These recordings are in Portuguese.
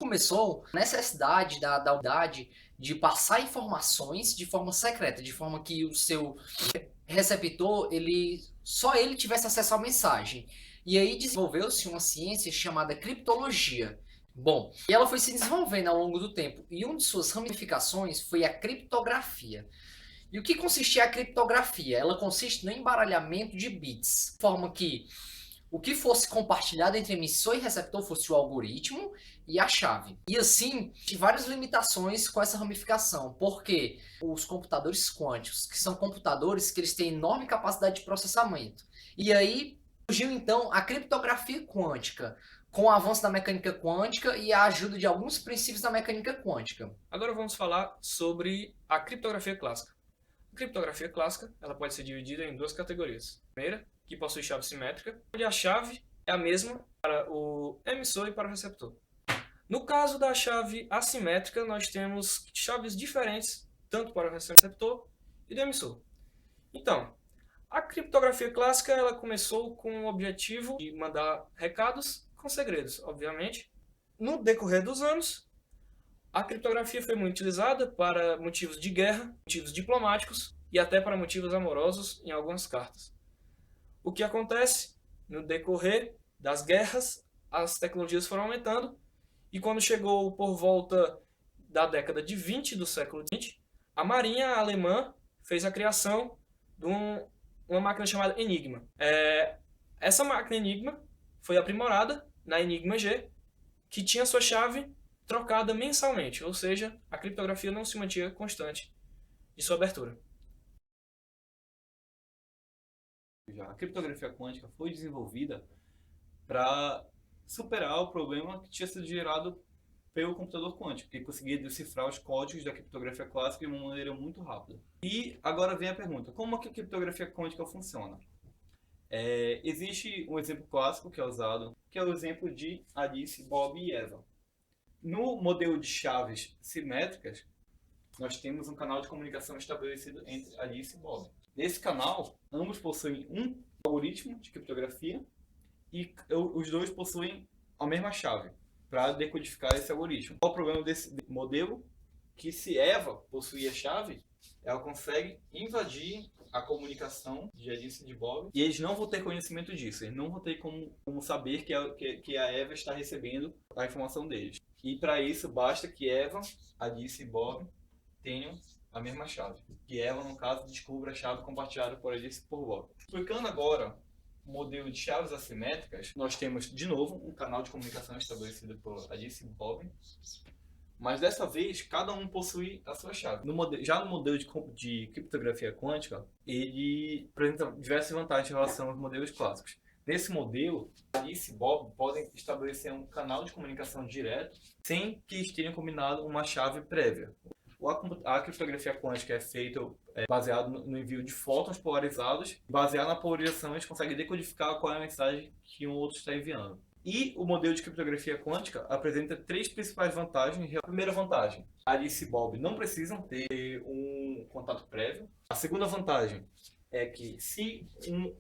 Começou a necessidade da unidade de passar informações de forma secreta, de forma que o seu receptor, só ele tivesse acesso à mensagem. E aí desenvolveu-se uma ciência chamada criptologia. Bom, e ela foi se desenvolvendo ao longo do tempo, e uma de suas ramificações foi a criptografia. E o que consistia a criptografia? Ela consiste no embaralhamento de bits, de forma que o que fosse compartilhado entre emissor e receptor fosse o algoritmo e a chave. E assim, tem várias limitações com essa ramificação, porque os computadores quânticos, que são computadores que eles têm enorme capacidade de processamento. E aí surgiu então a criptografia quântica, com o avanço da mecânica quântica e a ajuda de alguns princípios da mecânica quântica. Agora vamos falar sobre a criptografia clássica. A criptografia clássica ela pode ser dividida em duas categorias. A primeira, que possui chave simétrica, onde a chave é a mesma para o emissor e para o receptor. No caso da chave assimétrica, nós temos chaves diferentes, tanto para o receptor e do emissor. Então, a criptografia clássica ela começou com o objetivo de mandar recados com segredos, obviamente. No decorrer dos anos, a criptografia foi muito utilizada para motivos de guerra, motivos diplomáticos e até para motivos amorosos em algumas cartas. O que acontece? No decorrer das guerras, as tecnologias foram aumentando e quando chegou por volta da década de 20 do século XX, a Marinha alemã fez a criação de uma máquina chamada Enigma. Essa máquina Enigma foi aprimorada na Enigma G, que tinha sua chave trocada mensalmente, ou seja, a criptografia não se mantinha constante de sua abertura. A criptografia quântica foi desenvolvida para superar o problema que tinha sido gerado pelo computador quântico, que conseguia decifrar os códigos da criptografia clássica de uma maneira muito rápida. E agora vem a pergunta, como é que a criptografia quântica funciona? Existe um exemplo clássico que é usado, que é o exemplo de Alice, Bob e Eva. No modelo de chaves simétricas, nós temos um canal de comunicação estabelecido entre Alice e Bob. Nesse canal, ambos possuem um algoritmo de criptografia e os dois possuem a mesma chave para decodificar esse algoritmo. Qual o problema desse modelo? Que se Eva possuir a chave, ela consegue invadir a comunicação de Alice e de Bob e eles não vão ter conhecimento disso, eles não vão ter como saber que a Eva está recebendo a informação deles. E para isso basta que Eva, Alice e Bob tenham a mesma chave. Que Eva, no caso, descubra a chave compartilhada por Alice e por Bob. Explicando agora o modelo de chaves assimétricas, nós temos, de novo, um canal de comunicação estabelecido por Alice e Bob, mas dessa vez, cada um possui a sua chave. Já no modelo de criptografia quântica, ele apresenta diversas vantagens em relação aos modelos clássicos. Nesse modelo, Alice e Bob podem estabelecer um canal de comunicação direto sem que eles tenham combinado uma chave prévia. A criptografia quântica é feita baseado no envio de fótons polarizados. Baseado na polarização, eles conseguem decodificar qual é a mensagem que um outro está enviando. E o modelo de criptografia quântica apresenta três principais vantagens. A primeira vantagem, Alice e Bob não precisam ter um contato prévio. A segunda vantagem é que se um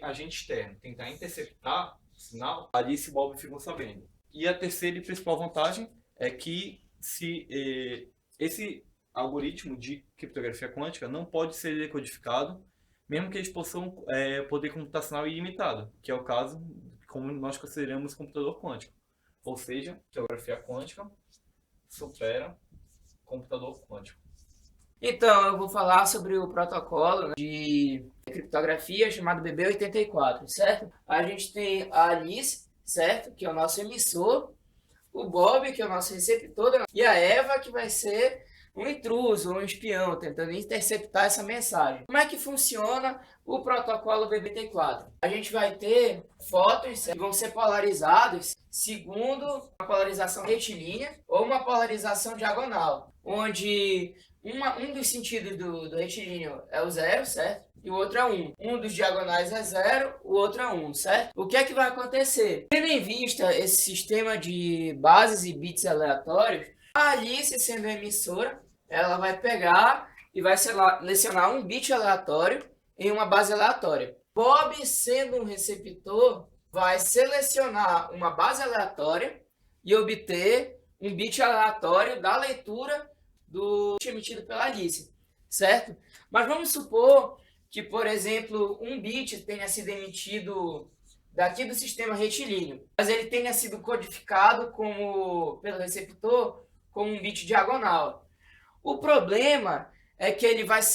agente externo tentar interceptar o sinal, Alice e Bob ficam sabendo. E a terceira e principal vantagem é que esse algoritmo de criptografia quântica não pode ser decodificado, mesmo que eles possuam poder computacional ilimitado, que é o caso como nós consideramos computador quântico. Ou seja, criptografia quântica supera computador quântico. Então, eu vou falar sobre o protocolo, né, de criptografia chamado BB84, certo? A gente tem a Alice, certo? Que é o nosso emissor, o Bob, que é o nosso receptor, e a Eva, que vai ser um intruso, um espião, tentando interceptar essa mensagem. Como é que funciona o protocolo BBT4? A gente vai ter fótons que vão ser polarizados segundo uma polarização retilínea ou uma polarização diagonal, onde um dos sentidos do retilíneo é o 0, certo? E o outro é 1. Um dos diagonais é 0, o outro é 1, certo? O que é que vai acontecer? Tendo em vista esse sistema de bases e bits aleatórios, a Alice, sendo emissora, ela vai pegar e vai selecionar um bit aleatório em uma base aleatória. Bob, sendo um receptor, vai selecionar uma base aleatória e obter um bit aleatório da leitura do emitido pela Alice, certo? Mas vamos supor que, por exemplo, um bit tenha sido emitido daqui do sistema retilíneo, mas ele tenha sido codificado pelo receptor como um bit diagonal. O problema é que ele pode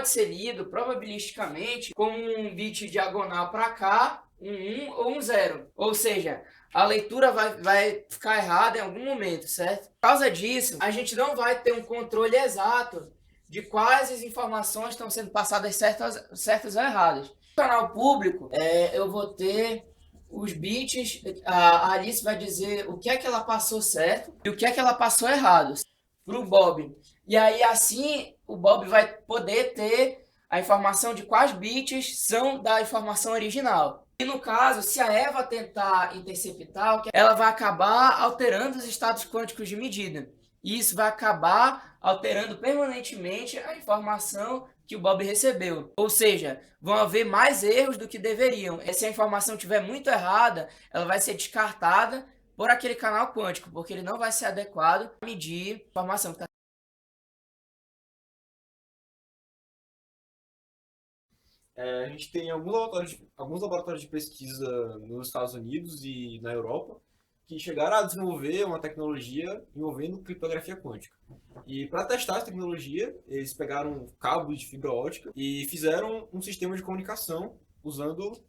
ser lido probabilisticamente como um bit diagonal para cá, um 1 ou um 0. Ou seja, a leitura vai ficar errada em algum momento, certo? Por causa disso, a gente não vai ter um controle exato de quais as informações estão sendo passadas certas ou erradas. No canal público, eu vou ter os bits, a Alice vai dizer o que é que ela passou certo e o que é que ela passou errado para o Bob. E aí, assim, o Bob vai poder ter a informação de quais bits são da informação original. E no caso, se a Eva tentar interceptar, ela vai acabar alterando os estados quânticos de medida. E isso vai acabar alterando permanentemente a informação que o Bob recebeu. Ou seja, vão haver mais erros do que deveriam. E se a informação estiver muito errada, ela vai ser descartada por aquele canal quântico, porque ele não vai ser adequado para medir a informação que está. A gente tem alguns laboratórios de pesquisa nos Estados Unidos e na Europa que chegaram a desenvolver uma tecnologia envolvendo criptografia quântica. E para testar essa tecnologia, eles pegaram cabos de fibra ótica e fizeram um sistema de comunicação usando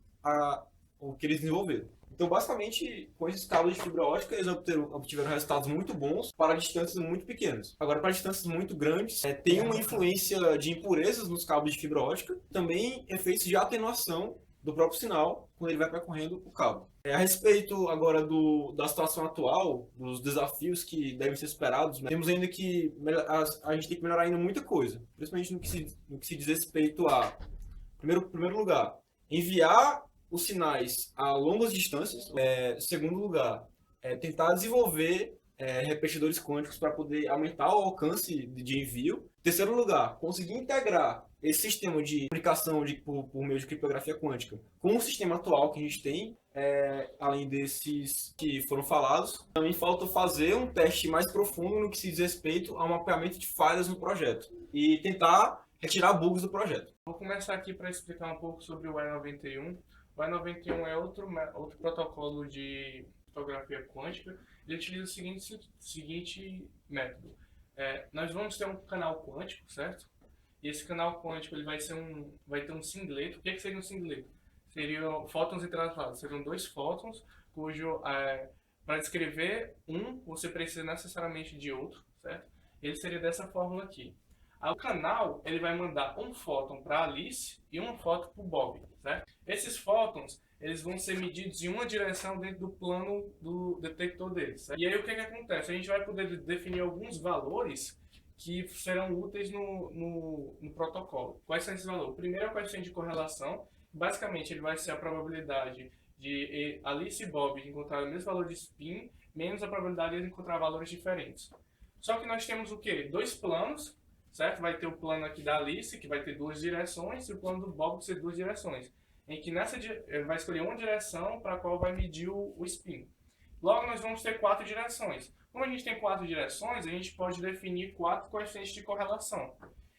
o que eles desenvolveram. Então, basicamente, com esses cabos de fibra ótica, eles obtiveram resultados muito bons para distâncias muito pequenas. Agora, para distâncias muito grandes, tem uma influência de impurezas nos cabos de fibra ótica, também efeitos de atenuação do próprio sinal quando ele vai percorrendo o cabo. A respeito agora da situação atual, dos desafios que devem ser superados, né, temos ainda que a gente tem que melhorar ainda muita coisa, principalmente no que se diz respeito a, primeiro lugar, enviar os sinais a longas distâncias. Segundo lugar, tentar desenvolver repetidores quânticos para poder aumentar o alcance de envio. Terceiro lugar, conseguir integrar esse sistema de comunicação por meio de criptografia quântica com o sistema atual que a gente tem, além desses que foram falados. Também falta fazer um teste mais profundo no que se diz respeito ao mapeamento de falhas no projeto e tentar retirar bugs do projeto. Vou começar aqui para explicar um pouco sobre o E91. O E91 é outro protocolo de criptografia quântica. Ele utiliza o seguinte método. Nós vamos ter um canal quântico, certo? E esse canal quântico ele vai ter um singleto. O que seria um singleto? Seriam fótons entrelaçados. Seriam dois fótons, cujo, para descrever um, você precisa necessariamente de outro, certo? Ele seria dessa fórmula aqui. O canal ele vai mandar um fóton para Alice e um fóton para o Bob, certo? Esses fótons eles vão ser medidos em uma direção dentro do plano do detector deles, certo? E aí o que acontece? A gente vai poder definir alguns valores que serão úteis no protocolo. Quais são esses valores? O primeiro é o coeficiente de correlação. Basicamente ele vai ser a probabilidade de Alice e Bob encontrar o mesmo valor de spin menos a probabilidade de eles encontrar valores diferentes. Só que nós temos o quê? Dois planos, certo? Vai ter o plano aqui da Alice, que vai ter duas direções, e o plano do Bob vai ter duas direções. Em que ele vai escolher uma direção para a qual vai medir o spin. Logo, nós vamos ter 4 direções. Como a gente tem 4 direções, a gente pode definir 4 coeficientes de correlação.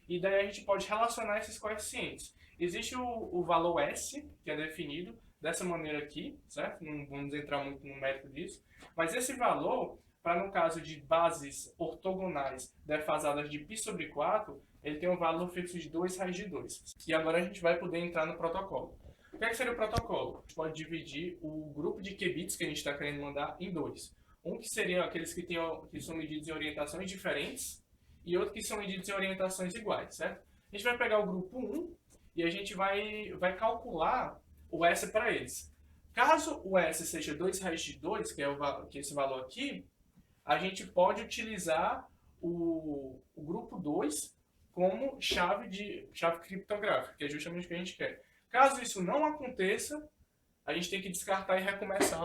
E daí a gente pode relacionar esses coeficientes. Existe o valor S, que é definido dessa maneira aqui, certo? Não vamos entrar muito no mérito disso. Mas esse valor, para no caso de bases ortogonais defasadas de π sobre 4, ele tem um valor fixo de 2 raiz de 2. E agora a gente vai poder entrar no protocolo. O que seria o protocolo? A gente pode dividir o grupo de qubits que a gente está querendo mandar em dois. Um que seriam aqueles que são medidos em orientações diferentes e outro que são medidos em orientações iguais, certo? A gente vai pegar o grupo 1 e a gente vai calcular o S para eles. Caso o S seja 2 raiz de 2, que é esse valor aqui, a gente pode utilizar o grupo 2 como chave criptográfica, que é justamente o que a gente quer. Caso isso não aconteça, a gente tem que descartar e recomeçar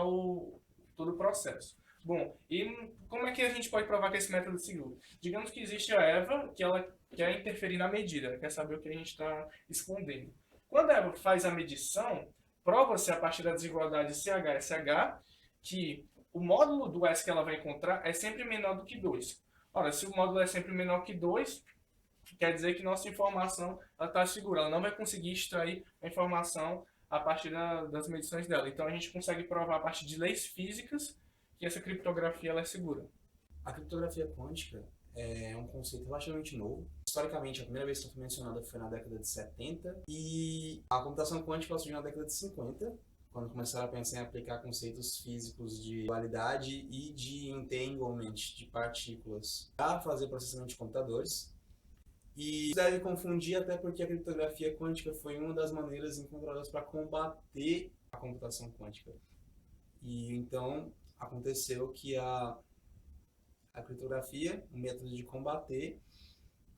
todo o processo. Bom, e como é que a gente pode provar que esse método é seguro? Digamos que existe a Eva, que ela quer interferir na medida, ela quer saber o que a gente está escondendo. Quando a Eva faz a medição, prova-se a partir da desigualdade CH-SH que o módulo do S que ela vai encontrar é sempre menor do que 2. Ora, se o módulo é sempre menor que 2, quer dizer que nossa informação está segura. Ela não vai conseguir extrair a informação a partir das medições dela. Então a gente consegue provar a partir de leis físicas que essa criptografia ela é segura. A criptografia quântica é um conceito relativamente novo. Historicamente, a primeira vez que foi mencionada foi na década de 70 e a computação quântica surgiu na década de 50, quando começaram a pensar em aplicar conceitos físicos de dualidade e de entanglement de partículas para fazer processamento de computadores. E isso deve confundir até porque a criptografia quântica foi uma das maneiras encontradas para combater a computação quântica. E então aconteceu que a criptografia, um método de combater,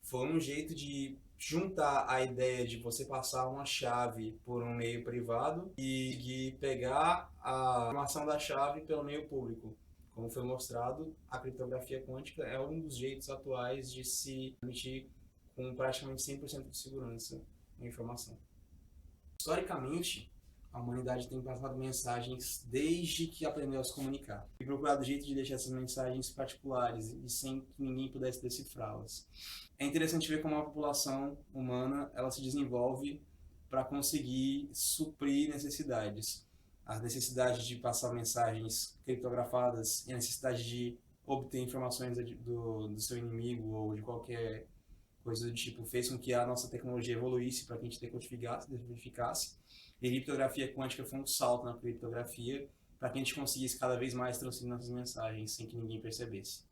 foi um jeito de juntar a ideia de você passar uma chave por um meio privado e de pegar a informação da chave pelo meio público. Como foi mostrado, a criptografia quântica é um dos jeitos atuais de se permitir com praticamente 100% de segurança a informação. Historicamente, a humanidade tem passado mensagens desde que aprendeu a se comunicar e procurado jeito de deixar essas mensagens particulares e sem que ninguém pudesse decifrá-las. É interessante ver como a população humana ela se desenvolve para conseguir suprir necessidades. A necessidade de passar mensagens criptografadas e a necessidade de obter informações do seu inimigo ou de qualquer coisa do tipo fez com que a nossa tecnologia evoluísse para que a gente decodificasse. E a criptografia quântica foi um salto na criptografia para que a gente conseguisse cada vez mais transferir nossas mensagens sem que ninguém percebesse.